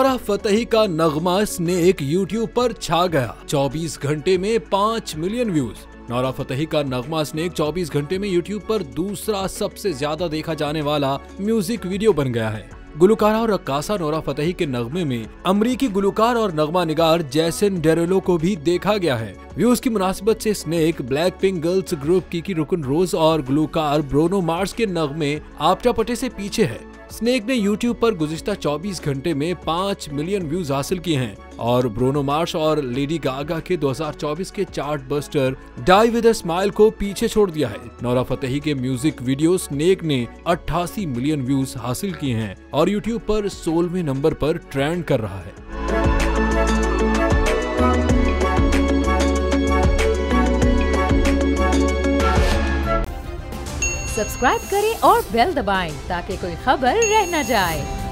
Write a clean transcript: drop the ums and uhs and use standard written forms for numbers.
Nora Fatehi का नगमा snake YouTube पर छा गया। 24 घंटे में 5 मिलियन व्यूज। नोरा फतेही का नगमा स्नेक 24 घंटे में यूट्यूब पर दूसरा सबसे ज्यादा देखा जाने वाला म्यूजिक वीडियो बन गया है। गुलकारा और रक्कासा नोरा फतेही के नगमे में अमरीकी गुलकार और नगमा निगार जैसन डेरुलो को भी देखा गया है। व्यूज की मुनासिबत से snake black pink girls group Kiki रुकन रोज और गुलकार ब्रूनो मार्स के नगमे आपटा पटे से पीछे है। स्नेक ने यूट्यूब पर गुज़िश्ता 24 घंटे में 5 मिलियन व्यूज हासिल किए हैं और ब्रूनो मार्स और लेडी गागा के 2024 के chart buster die with a smile को पीछे छोड़ दिया है। नोरा फतेही के म्यूजिक वीडियो स्नेक ने 88 मिलियन व्यूज हासिल किए हैं और यूट्यूब पर 16वें नंबर पर ट्रेंड कर रहा है। सब्सक्राइब करें और बेल दबाएं ताकि कोई खबर रह न जाए।